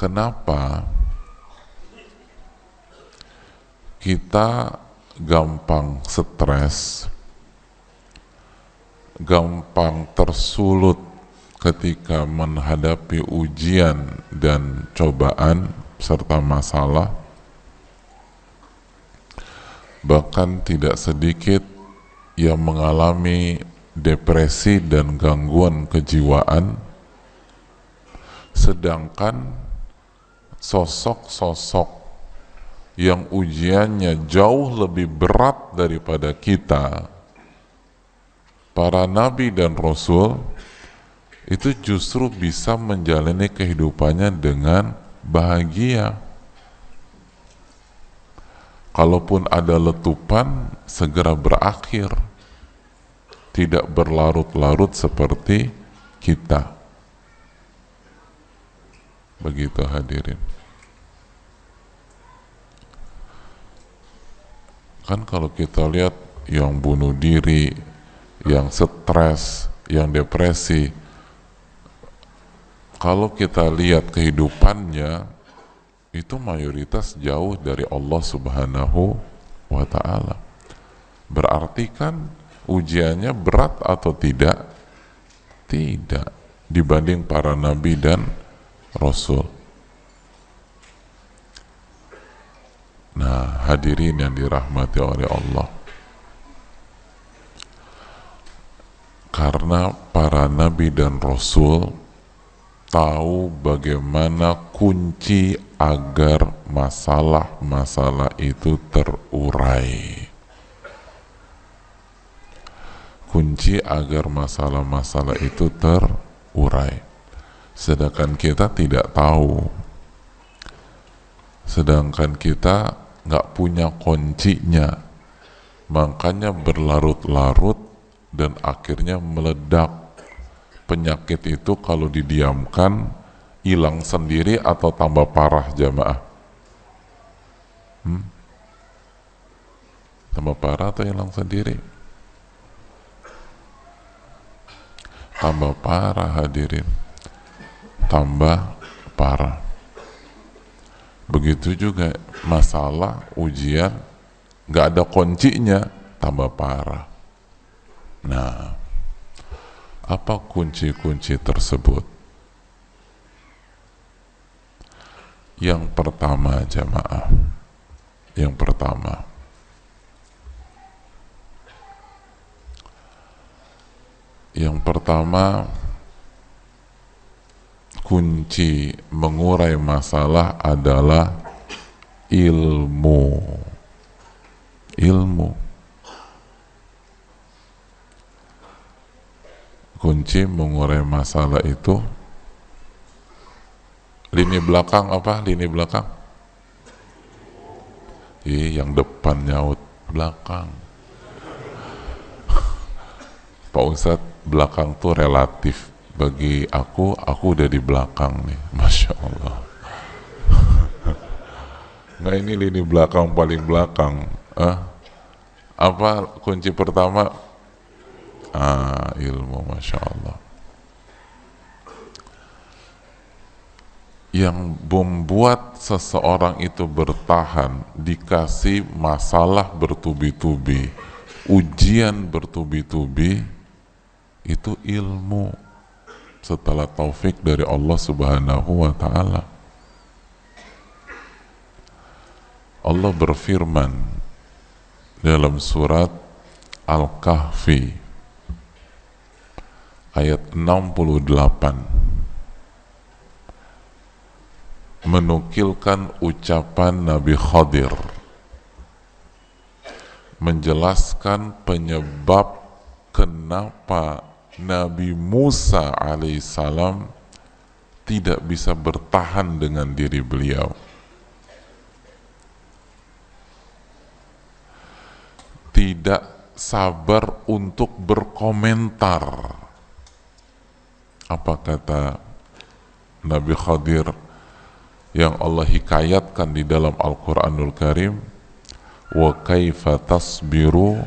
kenapa kita gampang stres, gampang tersulut ketika menghadapi ujian dan cobaan serta masalah, bahkan tidak sedikit yang mengalami depresi dan gangguan kejiwaan, sedangkan sosok-sosok yang ujiannya jauh lebih berat daripada kita, para nabi dan rasul, itu justru bisa menjalani kehidupannya dengan bahagia. Kalaupun ada letupan, segera berakhir, tidak berlarut-larut seperti kita. Begitu hadirin. Kan kalau kita lihat yang bunuh diri, yang stres, yang depresi, kalau kita lihat kehidupannya, itu mayoritas jauh dari Allah Subhanahu wa Ta'ala. Berarti kan ujiannya berat atau tidak? Tidak, dibanding para nabi dan rasul. Nah, hadirin yang dirahmati oleh Allah, karena para nabi dan rasul tahu bagaimana kunci agar masalah-masalah itu terurai. Kunci agar masalah-masalah itu terurai. Sedangkan kita tidak tahu. Sedangkan kita nggak punya kuncinya. Makanya berlarut-larut dan akhirnya meledak. Penyakit itu kalau didiamkan hilang sendiri atau tambah parah jamaah? Tambah parah atau hilang sendiri? Tambah parah hadirin, tambah parah. Begitu juga masalah ujian nggak ada kuncinya, tambah parah. Nah, apa kunci-kunci tersebut? Yang pertama jamaah, yang pertama, kunci mengurai masalah adalah ilmu. Kunci mengurai masalah itu lini belakang apa? Lini belakang? Yang depan nyaut belakang. Pak Ustadz, belakang tuh relatif. Bagi aku udah di belakang nih, Masya Allah. Nah ini lini belakang paling belakang. Apa kunci pertama? Ilmu, Masya Allah. Yang membuat seseorang itu bertahan, dikasih masalah bertubi-tubi, ujian bertubi-tubi, itu ilmu setelah taufik dari Allah Subhanahu wa Ta'ala. Allah berfirman dalam surat Al-Kahfi ayat 68, menukilkan ucapan Nabi Khadir menjelaskan penyebab kenapa Nabi Musa alaihissalam tidak bisa bertahan dengan diri beliau, tidak sabar untuk berkomentar. Apa kata Nabi Khadir yang Allah hikayatkan di dalam Al-Quranul Karim? Wa kaifa tasbiru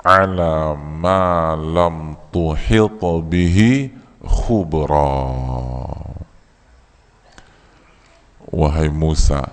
ala ma lam tuhit bihi khubra. wahai Musa,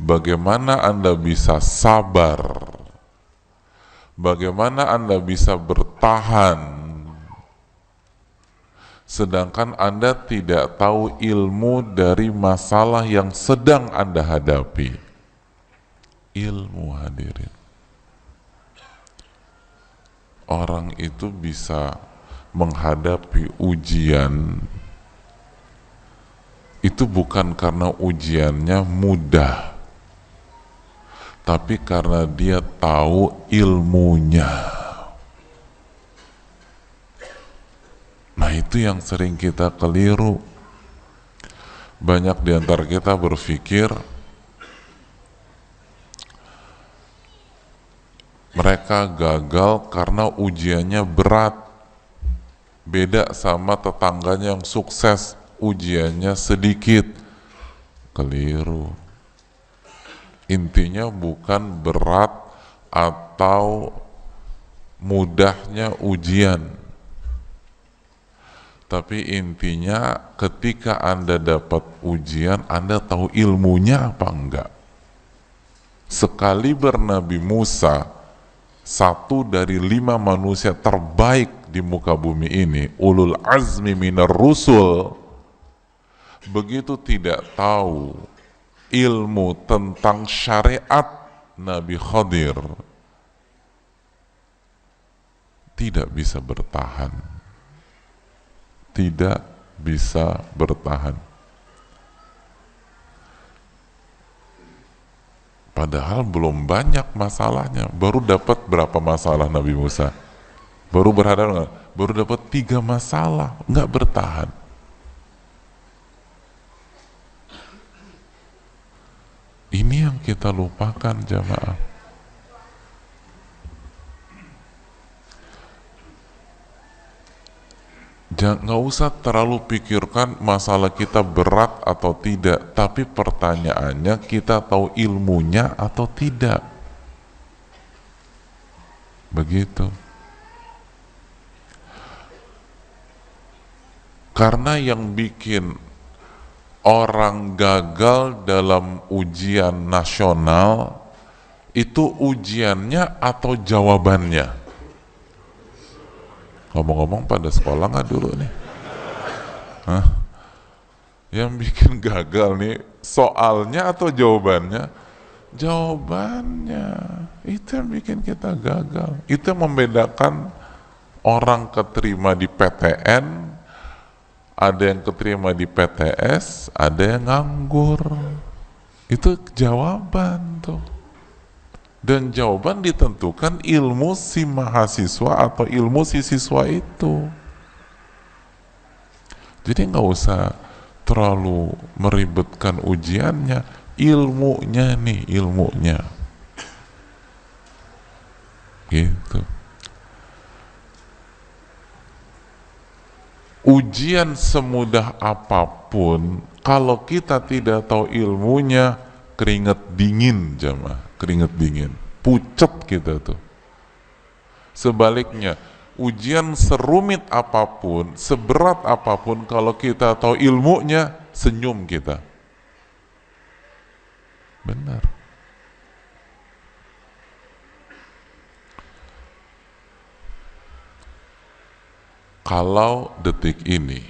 bagaimana Anda bisa sabar? Bagaimana Anda bisa bertahan sedangkan Anda tidak tahu ilmu dari masalah yang sedang Anda hadapi? Ilmu, hadirin. Orang itu bisa menghadapi ujian itu bukan karena ujiannya mudah, tapi karena dia tahu ilmunya. Nah, itu yang sering kita keliru. Banyak di antara kita berpikir mereka gagal karena ujiannya berat. Beda sama tetangganya yang sukses, ujiannya sedikit. Keliru. Intinya bukan berat atau mudahnya ujian, tapi intinya ketika Anda dapat ujian, Anda tahu ilmunya apa enggak. Sekali Nabi Musa, satu dari 5 manusia terbaik di muka bumi ini, ulul azmi minar rusul, begitu tidak tahu ilmu tentang syariat Nabi Khadir, tidak bisa bertahan. Tidak bisa bertahan. Padahal belum banyak masalahnya. Baru dapat berapa masalah Nabi Musa? Baru berhadapan, baru dapat 3 masalah, nggak bertahan. Ini yang kita lupakan, jamaah. Nggak usah terlalu pikirkan masalah kita berat atau tidak, tapi pertanyaannya kita tahu ilmunya atau tidak. Begitu. Karena yang bikin orang gagal dalam ujian nasional itu ujiannya atau jawabannya. Ngomong-ngomong, pada sekolah nggak dulu nih? Hah? Yang bikin gagal nih soalnya atau jawabannya? Jawabannya. Itu yang bikin kita gagal. Itu yang membedakan orang keterima di PTN, ada yang keterima di PTS, ada yang nganggur. Itu jawaban tuh. Dan jawaban ditentukan ilmu si mahasiswa atau ilmu si siswa itu. Jadi nggak usah terlalu meribetkan ujiannya, ilmunya nih, ilmunya. Gitu. Ujian semudah apapun, kalau kita tidak tahu ilmunya, keringat dingin, jamaah, keringat dingin, pucet kita tuh. Sebaliknya, ujian serumit apapun, seberat apapun, kalau kita tahu ilmunya, senyum kita. Benar. Kalau detik ini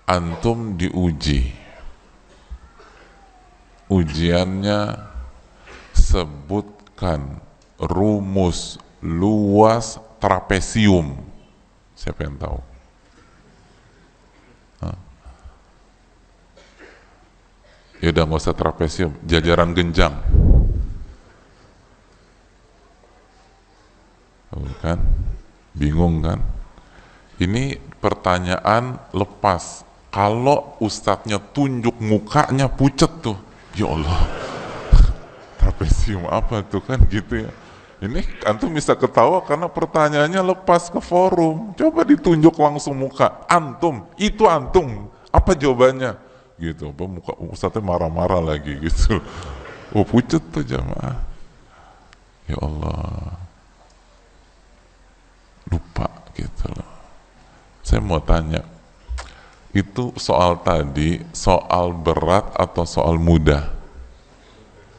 antum diuji, ujiannya sebutkan rumus luas trapesium. Siapa yang tahu? Hah? Ya udah, nggak usah trapesium, jajaran genjang. Kan? Bingung kan? Ini pertanyaan lepas. Kalau ustadznya tunjuk mukanya pucet tuh, ya Allah, trapesium apa tuh, kan gitu ya. Ini antum bisa ketawa karena pertanyaannya lepas ke forum. Coba ditunjuk langsung muka, antum, itu antum, apa jawabannya? Gitu, muka ustadznya marah-marah lagi gitu. Oh, pucet tuh jamaah. Ya Allah, lupa gitu loh. Saya mau tanya, itu soal tadi, soal berat atau soal mudah?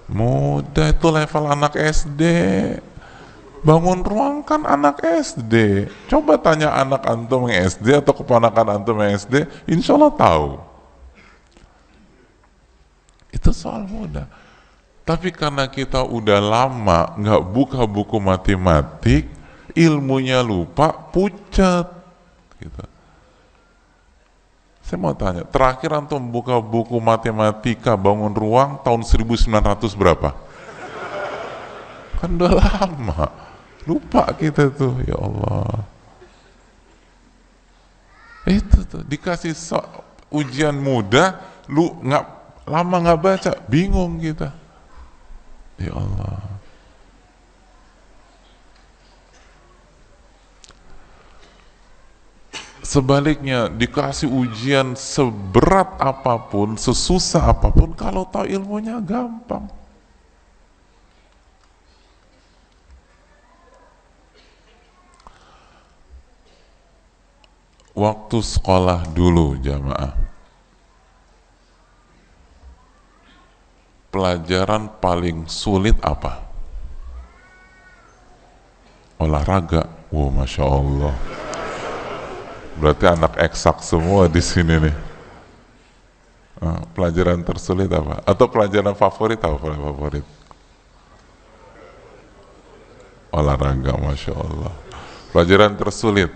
Mudah, itu level anak SD. Bangun ruang kan anak SD. Coba tanya anak antum yang SD atau keponakan antum yang SD, insya Allah tahu. Itu soal mudah. Tapi karena kita udah lama nggak buka buku matematik, ilmunya lupa, pucat. Gitu. Saya mau tanya, terakhir antum buka buku matematika bangun ruang tahun 1900 berapa? Kan udah lama. Lupa kita tuh, ya Allah. Itu tuh dikasih ujian mudah, lu nggak lama nggak baca, bingung kita. Ya Allah. Sebaliknya dikasih ujian seberat apapun, sesusah apapun, kalau tahu ilmunya gampang. Waktu sekolah dulu jamaah, pelajaran paling sulit apa? Olahraga. Wow, Masya Allah. Berarti anak eksak semua di sini nih. Pelajaran tersulit apa? Atau pelajaran favorit apa? Favorit? Olahraga, Masya Allah. Pelajaran tersulit?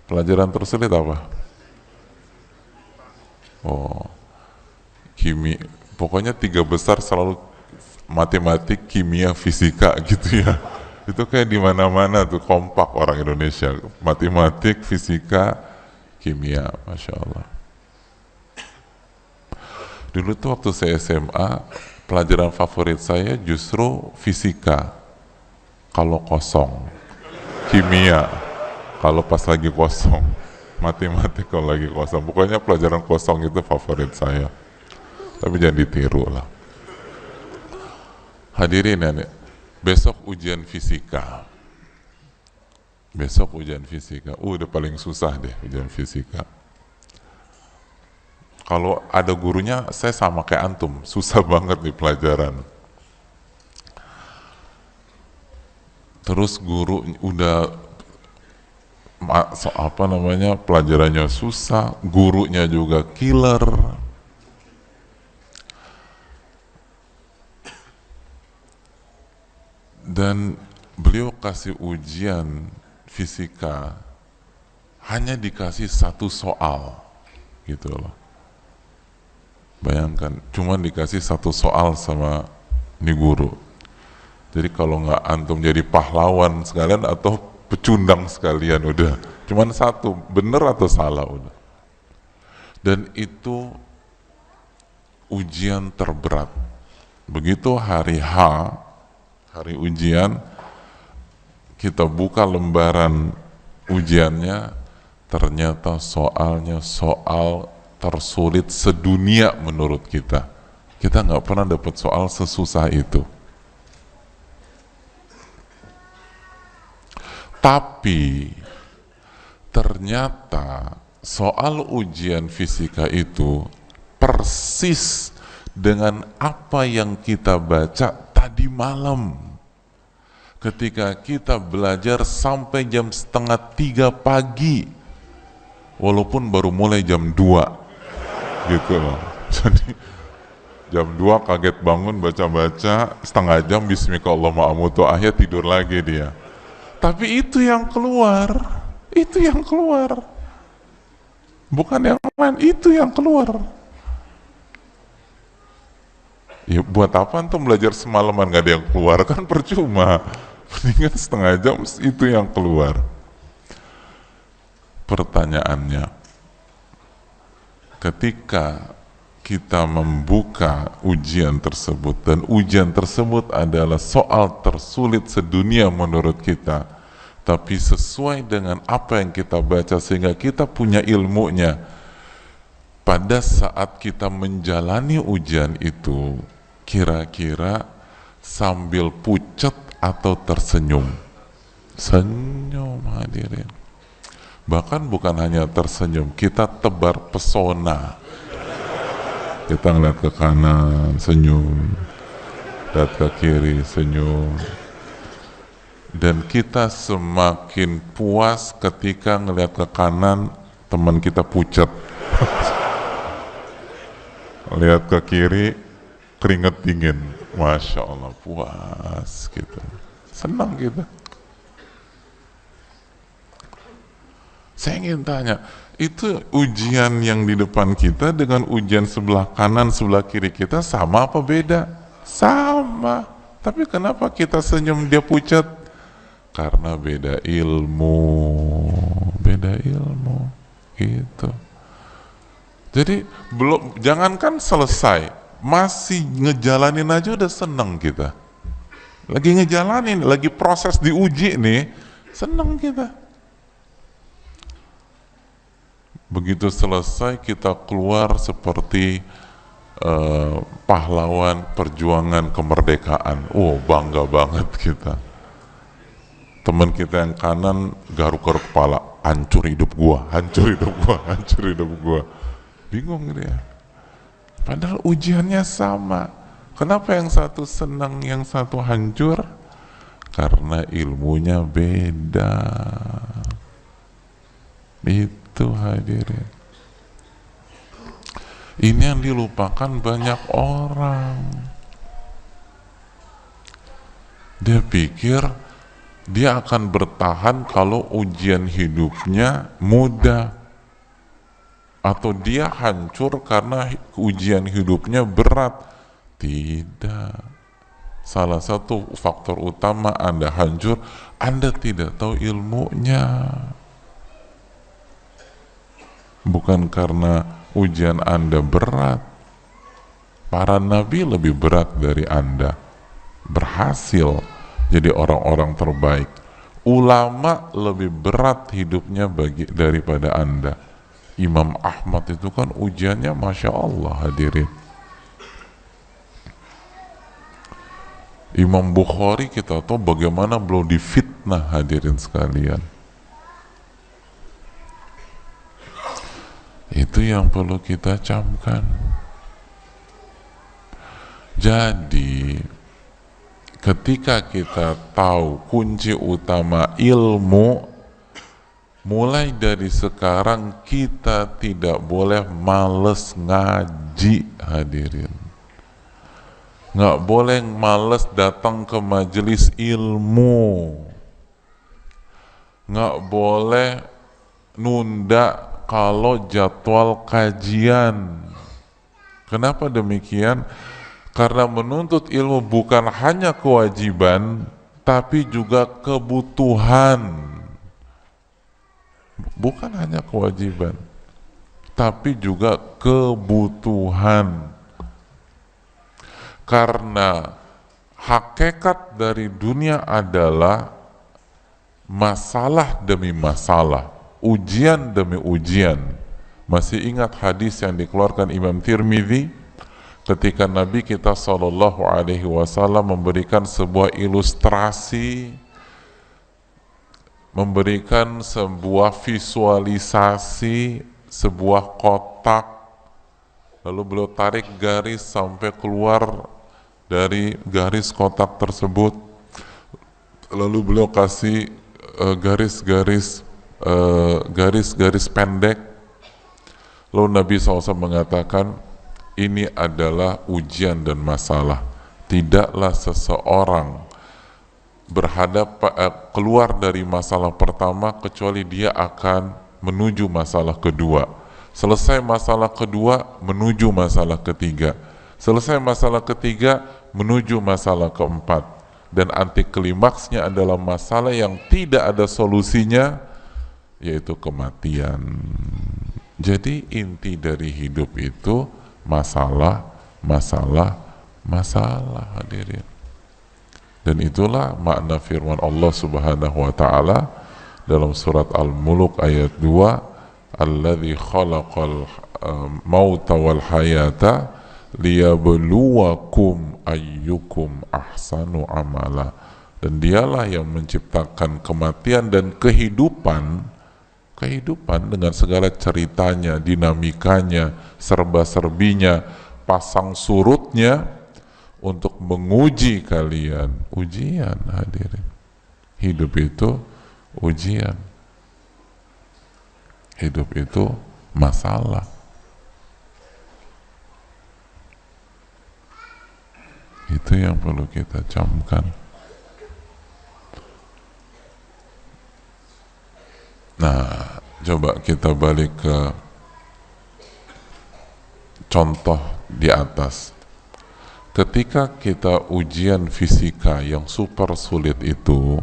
Pelajaran tersulit apa? Oh, pokoknya 3 besar selalu matematik, kimia, fisika gitu ya. Itu kayak di mana-mana tuh kompak orang Indonesia. Matematik, fisika, kimia, Masya Allah. Dulu tuh waktu saya SMA, pelajaran favorit saya justru fisika. Kalau kosong. Kimia kalau pas lagi kosong, matematik kalau lagi kosong. Pokoknya pelajaran kosong itu favorit saya. Tapi jangan ditiru lah. Hadirin ya, besok ujian fisika. Besok ujian fisika. Udah paling susah deh ujian fisika. Kalau ada gurunya, saya sama kayak antum, susah banget nih pelajaran. Terus guru udah pelajarannya susah, gurunya juga killer. Dan beliau kasih ujian fisika hanya dikasih 1 soal gitu loh. Bayangkan, cuma dikasih 1 soal sama nih guru. Jadi kalau nggak antum jadi pahlawan sekalian atau pecundang sekalian udah. Cuman 1, bener atau salah udah. Dan itu ujian terberat. Begitu hari H, hari ujian, kita buka lembaran ujiannya, ternyata soalnya soal tersulit sedunia menurut kita. Kita nggak pernah dapat soal sesusah itu. Tapi ternyata soal ujian fisika itu persis dengan apa yang kita baca tadi malam ketika kita belajar sampai jam 2:30 pagi, walaupun baru mulai jam 2 gitu loh. Jadi jam 2 kaget bangun baca-baca setengah jam, bismillahirrahmanirrahim, akhirnya tidur lagi dia. Tapi itu yang keluar, bukan yang lain, itu yang keluar. Ya buat apa antum belajar semalaman gak ada yang keluar, kan percuma. Mendingan setengah jam itu yang keluar. Pertanyaannya, ketika kita membuka ujian tersebut dan ujian tersebut adalah soal tersulit sedunia menurut kita, tapi sesuai dengan apa yang kita baca sehingga kita punya ilmunya, pada saat kita menjalani ujian itu kira-kira sambil pucat atau tersenyum? Senyum hadirin. Bahkan bukan hanya tersenyum, kita tebar pesona. Kita ngeliat ke kanan, senyum. Lihat ke kiri, senyum. Dan kita semakin puas ketika ngeliat ke kanan, teman kita pucat. Lihat ke kiri, keringet dingin. Masya Allah, puas kita. Senang kita. Saya ingin tanya, itu ujian yang di depan kita dengan ujian sebelah kanan, sebelah kiri kita sama apa beda? Sama. Tapi kenapa kita senyum dia pucat? Karena beda ilmu. Beda ilmu. Gitu. Jadi belum, jangankan selesai, masih ngejalanin aja udah seneng kita. Lagi ngejalanin, lagi proses diuji nih, seneng kita. Begitu selesai kita keluar seperti pahlawan perjuangan kemerdekaan. Oh, bangga banget kita. Teman kita yang kanan garuk-garuk kepala, hancur hidup gua, hancur hidup gua, hancur hidup gua. Bingung dia. Padahal ujiannya sama. Kenapa yang satu senang, yang satu hancur? Karena ilmunya beda. Itu hadirin. Ini yang dilupakan banyak orang. Dia pikir dia akan bertahan kalau ujian hidupnya mudah, atau dia hancur karena ujian hidupnya berat. Tidak. Salah satu faktor utama Anda hancur, Anda tidak tahu ilmunya. Bukan karena ujian Anda berat. Para nabi lebih berat dari Anda, berhasil jadi orang-orang terbaik. Ulama lebih berat hidupnya daripada Anda. Imam Ahmad itu kan ujiannya Masya Allah hadirin. Imam Bukhari kita tahu bagaimana beliau difitnah hadirin sekalian. Itu yang perlu kita camkan. Jadi ketika kita tahu kunci utama ilmu, mulai dari sekarang kita tidak boleh males ngaji hadirin. Nggak boleh males datang ke majelis ilmu. Nggak boleh nunda kalau jadwal kajian. Kenapa demikian? Karena menuntut ilmu bukan hanya kewajiban, tapi juga kebutuhan. Bukan hanya kewajiban, tapi juga kebutuhan. Karena hakikat dari dunia adalah masalah demi masalah, ujian demi ujian. Masih ingat hadis yang dikeluarkan Imam Tirmidzi ketika Nabi kita SAW memberikan sebuah ilustrasi, memberikan sebuah visualisasi, sebuah kotak, lalu beliau tarik garis sampai keluar dari garis kotak tersebut, lalu beliau kasih garis-garis pendek, lalu Nabi SAW mengatakan, ini adalah ujian dan masalah. Tidaklah seseorang keluar dari masalah pertama kecuali dia akan menuju masalah kedua. Selesai masalah kedua menuju masalah ketiga. Selesai masalah ketiga menuju masalah keempat. Dan anti klimaksnya adalah masalah yang tidak ada solusinya, yaitu kematian. Jadi inti dari hidup itu masalah hadirin. Dan itulah makna firman Allah Subhanahu wa taala dalam surat Al-Mulk ayat 2, alladzi khalaqal mauta wal hayata liyabluwakum ayyukum ahsanu amala. Dan dialah yang menciptakan kematian dan kehidupan dengan segala ceritanya, dinamikanya, serba-serbinya, pasang surutnya, untuk menguji kalian. Ujian, hadirin. Hidup itu ujian. Hidup itu masalah. Itu yang perlu kita camkan. Nah, coba kita balik ke contoh di atas. Ketika kita ujian fisika yang super sulit itu,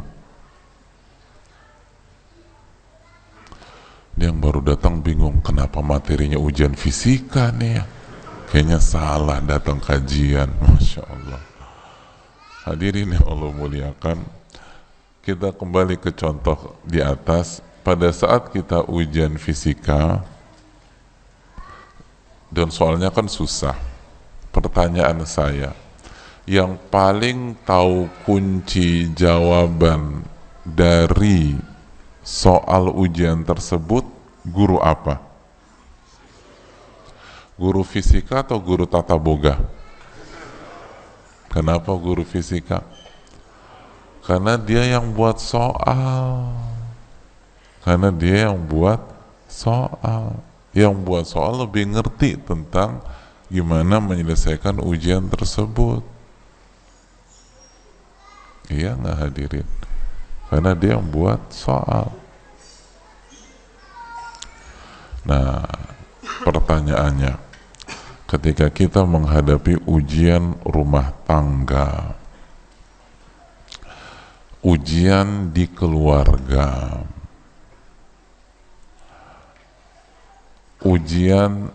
yang baru datang bingung, kenapa materinya ujian fisika nih ya? Kayaknya salah datang kajian. Masya Allah. Hadirin yang Allah muliakan, kita kembali ke contoh di atas. Pada saat kita ujian fisika, dan soalnya kan susah, pertanyaan saya, yang paling tahu kunci jawaban dari soal ujian tersebut guru apa? Guru fisika atau guru tata boga? Kenapa guru fisika? Karena dia yang buat soal. Karena dia yang buat soal. Yang buat soal lebih ngerti tentang gimana menyelesaikan ujian tersebut. Iya nggak hadirin? Karena dia yang buat soal. Nah, pertanyaannya, ketika kita menghadapi ujian rumah tangga, ujian di keluarga, ujian